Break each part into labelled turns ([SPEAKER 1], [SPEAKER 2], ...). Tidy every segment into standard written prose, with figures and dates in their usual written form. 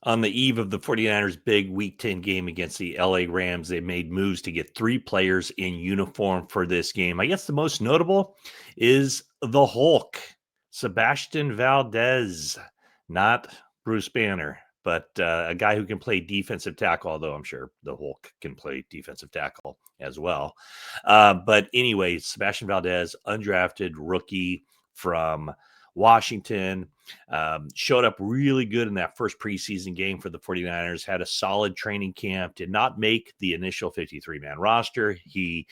[SPEAKER 1] On the eve of the 49ers' big Week 10 game against the LA Rams, they made moves to get 3 players in uniform for this game. I guess the most notable is the Hulk, Sebastian Valdez, not Bruce Banner, but a guy who can play defensive tackle, although I'm sure the Hulk can play defensive tackle as well. But anyway, Sebastian Valdez, undrafted rookie from Washington, showed up really good in that first preseason game for the 49ers, had a solid training camp, did not make the initial 53-man roster. He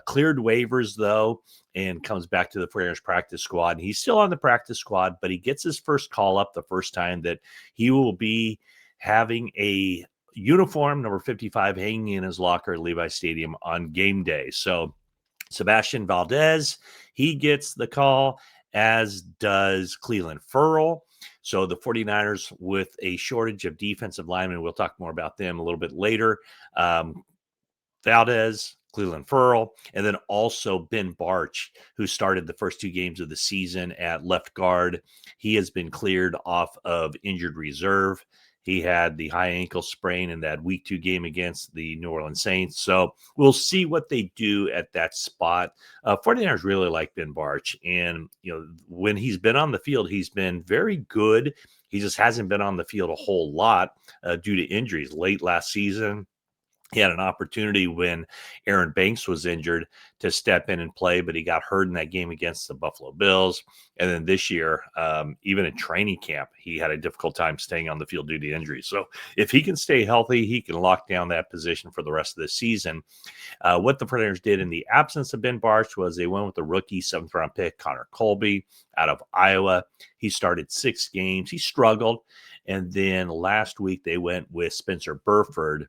[SPEAKER 1] cleared waivers, though, and comes back to the 49ers practice squad. And he's still on the practice squad, but he gets his first call up the first time that he will be having a uniform, number 55, hanging in his locker at Levi Stadium on game day. So Sebastian Valdez, he gets the call, as does Cleveland Ferrell. So the 49ers, with a shortage of defensive linemen, we'll talk more about them a little bit later. Valdez, Cleveland Ferrell, and then also Ben Barch, who started the first 2 games of the season at left guard. He has been cleared off of injured reserve. He had the high ankle sprain in that Week 2 game against the New Orleans Saints. So we'll see what they do at that spot. 49ers really like Ben Barch. And, when he's been on the field, he's been very good. He just hasn't been on the field a whole lot due to injuries. Late last season, he had an opportunity when Aaron Banks was injured to step in and play, but he got hurt in that game against the Buffalo Bills. And then this year, even in training camp, he had a difficult time staying on the field due to injuries. So if he can stay healthy, he can lock down that position for the rest of the season. What the 49ers did in the absence of Ben Barch was they went with the rookie 7th-round pick, Connor Colby, out of Iowa. He started 6 games. He struggled. And then last week, they went with Spencer Burford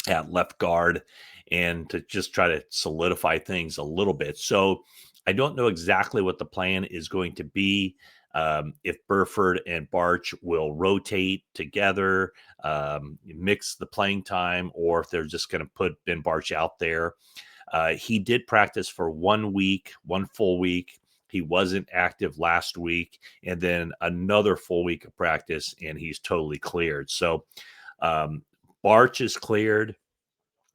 [SPEAKER 1] at left guard, and to just try to solidify things a little bit. So I don't know exactly what the plan is going to be. If Burford and Barch will rotate together, mix the playing time, or if they're just going to put Ben Barch out there. He did practice for 1 week, 1 full week. He wasn't active last week, and then another full week of practice, and he's totally cleared. So Barch is cleared.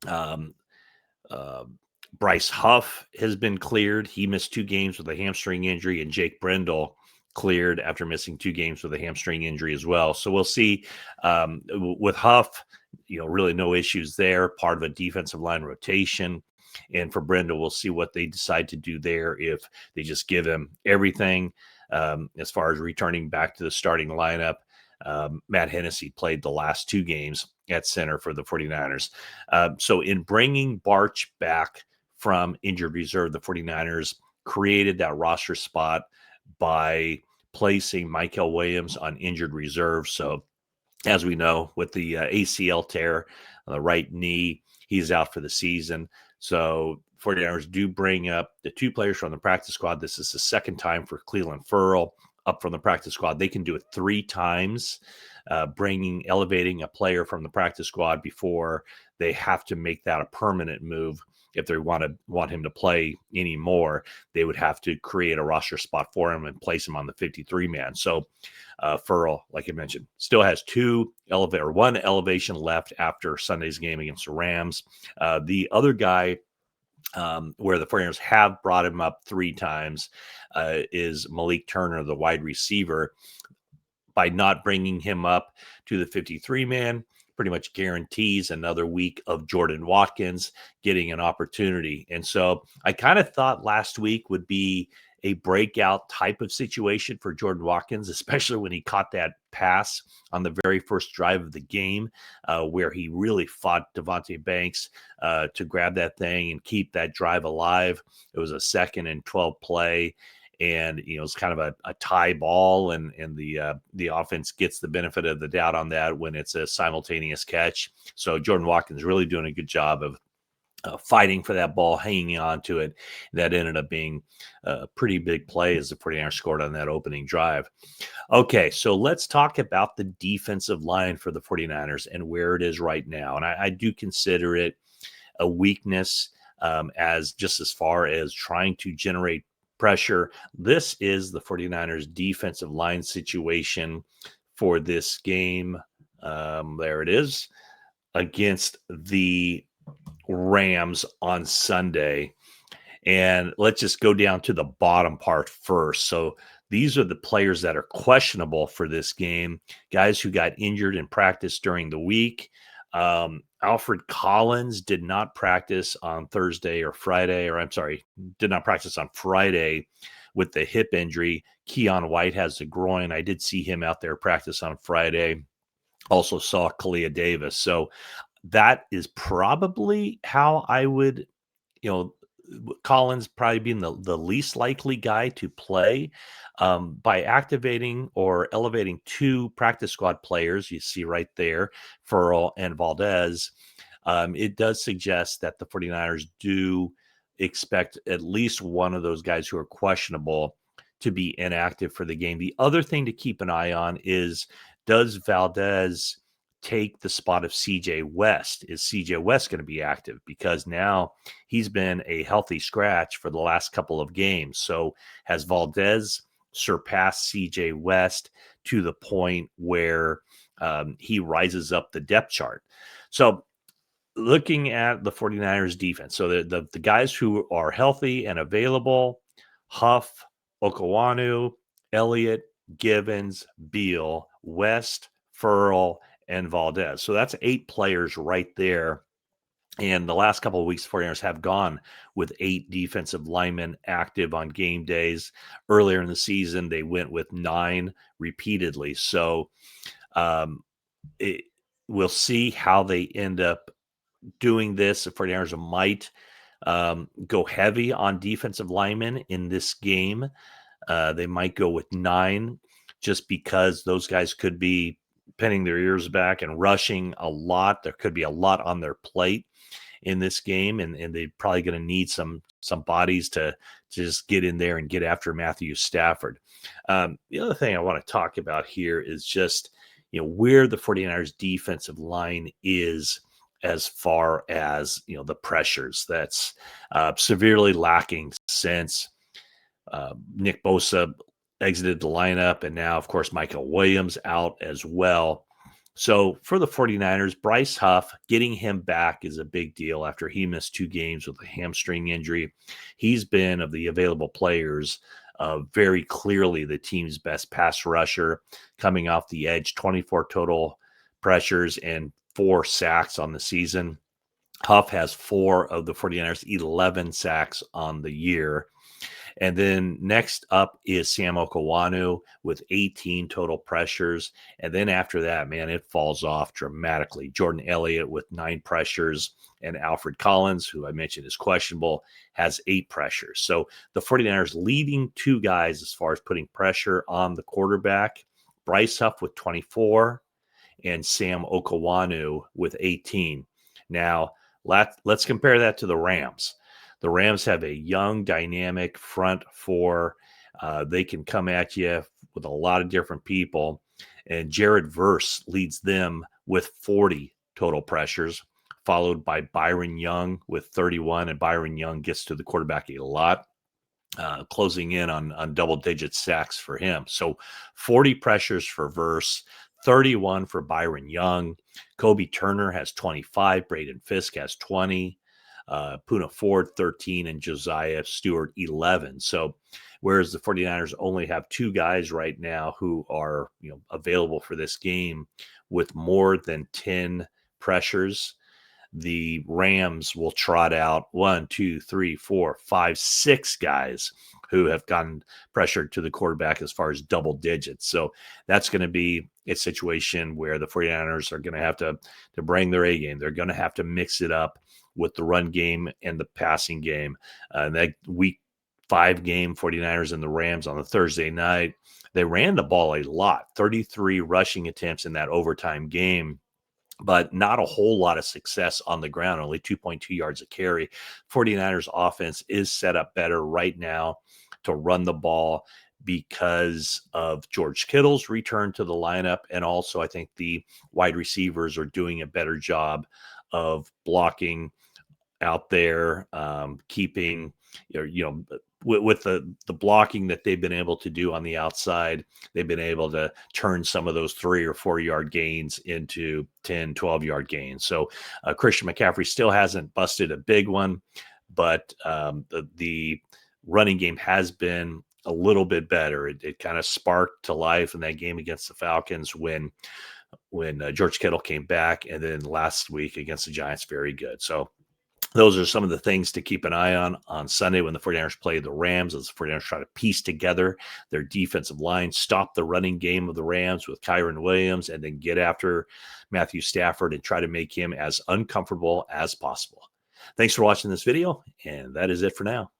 [SPEAKER 1] Um, uh, Bryce Huff has been cleared. He missed 2 games with a hamstring injury, and Jake Brendel cleared after missing 2 games with a hamstring injury as well. So we'll see with Huff, really no issues there. Part of a defensive line rotation. And for Brendel, we'll see what they decide to do there, if they just give him everything as far as returning back to the starting lineup. Matt Hennessy played the last 2 games at center for the 49ers. So in bringing Barch back from injured reserve, the 49ers created that roster spot by placing Michael Williams on injured reserve. So as we know, with the ACL tear on the right knee, he's out for the season. So 49ers do bring up the 2 players from the practice squad. This is the second time for Cleveland Ferrell up from the practice squad. They can do it 3 times, elevating a player from the practice squad before they have to make that a permanent move. If they want him to play anymore, they would have to create a roster spot for him and place him on the 53-man. So Ferrell, like I mentioned, still has 1 elevation left after Sunday's game against the Rams. The other guy where the 49ers have brought him up 3 times is Malik Turner, the wide receiver. By not bringing him up to the 53-man, pretty much guarantees another week of Jordan Watkins getting an opportunity. And so I kind of thought last week would be a breakout type of situation for Jordan Watkins, especially when he caught that pass on the very first drive of the game, where he really fought Devontae Banks to grab that thing and keep that drive alive. It was a 2nd and 12 play. And, it's kind of a tie ball, and the offense gets the benefit of the doubt on that when it's a simultaneous catch. So Jordan Watkins really doing a good job of fighting for that ball, hanging on to it. That ended up being a pretty big play as the 49ers scored on that opening drive. Okay, so let's talk about the defensive line for the 49ers and where it is right now. And I do consider it a weakness as far as trying to generate pressure. This is the 49ers defensive line situation for this game. There it is, against the Rams on Sunday. And let's just go down to the bottom part first. So these are the players that are questionable for this game, guys who got injured in practice during the week. Alfred Collins did not practice on Thursday or Friday, or I'm sorry, did not practice on Friday with the hip injury. Keon White has the groin. I did see him out there practice on Friday. Also saw Kalia Davis. So that is probably how I would, you know, Collins probably being the least likely guy to play. By activating or elevating two practice squad players, you see right there, Furl and Valdez, it does suggest that the 49ers do expect at least one of those guys who are questionable to be inactive for the game. The other thing to keep an eye on is, does Valdez take the spot of CJ West? Is CJ West going to be active? Because now he's been a healthy scratch for the last couple of games. So has Valdez surpassed CJ West to the point where he rises up the depth chart? So looking at the 49ers defense, so the guys who are healthy and available: Huff, Okawanu, Elliott, Givens, Beal, West, Furl, and Valdez. So that's 8 players right there. And the last couple of weeks, the 49ers have gone with 8 defensive linemen active on game days. Earlier in the season, they went with 9 repeatedly. So it, we'll see how they end up doing this. The 49ers might go heavy on defensive linemen in this game. They might go with 9 just because those guys could be pinning their ears back and rushing a lot. There could be a lot on their plate in this game, and they're probably going to need some bodies to just get in there and get after Matthew Stafford. The other thing I want to talk about here is just, where the 49ers defensive line is as far as, the pressures. That's severely lacking since Nick Bosa exited the lineup, and now, of course, Michael Williams out as well. So for the 49ers, Bryce Huff, getting him back is a big deal after he missed 2 games with a hamstring injury. He's been, of the available players, very clearly the team's best pass rusher, coming off the edge, 24 total pressures and 4 sacks on the season. Huff has 4 of the 49ers' 11 sacks on the year. And then next up is Sam Okawanu with 18 total pressures. And then after that, man, it falls off dramatically. Jordan Elliott with 9 pressures, and Alfred Collins, who I mentioned is questionable, has 8 pressures. So the 49ers leading 2 guys as far as putting pressure on the quarterback: Bryce Huff with 24 and Sam Okawanu with 18. Now, let's compare that to the Rams. The Rams have a young, dynamic front 4. They can come at you with a lot of different people. And Jared Verse leads them with 40 total pressures, followed by Byron Young with 31. And Byron Young gets to the quarterback a lot, closing in on double-digit sacks for him. So 40 pressures for Verse, 31 for Byron Young. Kobe Turner has 25. Braden Fisk has 20. Puna Ford 13, and Josiah Stewart 11. So whereas the 49ers only have 2 guys right now who are available for this game with more than 10 pressures, the Rams will trot out 1, 2, 3, 4, 5, 6 guys who have gotten pressured to the quarterback as far as double digits. So that's going to be a situation where the 49ers are going to have to bring their A game. They're going to have to mix it up with the run game and the passing game. That week 5 game, 49ers and the Rams on the Thursday night, they ran the ball a lot, 33 rushing attempts in that overtime game, but not a whole lot of success on the ground, only 2.2 yards a carry. 49ers offense is set up better right now to run the ball because of George Kittle's return to the lineup. And also, I think the wide receivers are doing a better job of blocking out there, keeping with the blocking that they've been able to do on the outside, they've been able to turn some of those 3 or 4 yard gains into 10, 12 yard gains. So Christian McCaffrey still hasn't busted a big one, but the running game has been a little bit better. It kind of sparked to life in that game against the Falcons when George Kittle came back, and then last week against the Giants, very good. So those are some of the things to keep an eye on Sunday when the 49ers play the Rams, as the 49ers try to piece together their defensive line, stop the running game of the Rams with Kyron Williams, and then get after Matthew Stafford and try to make him as uncomfortable as possible. Thanks for watching this video, and that is it for now.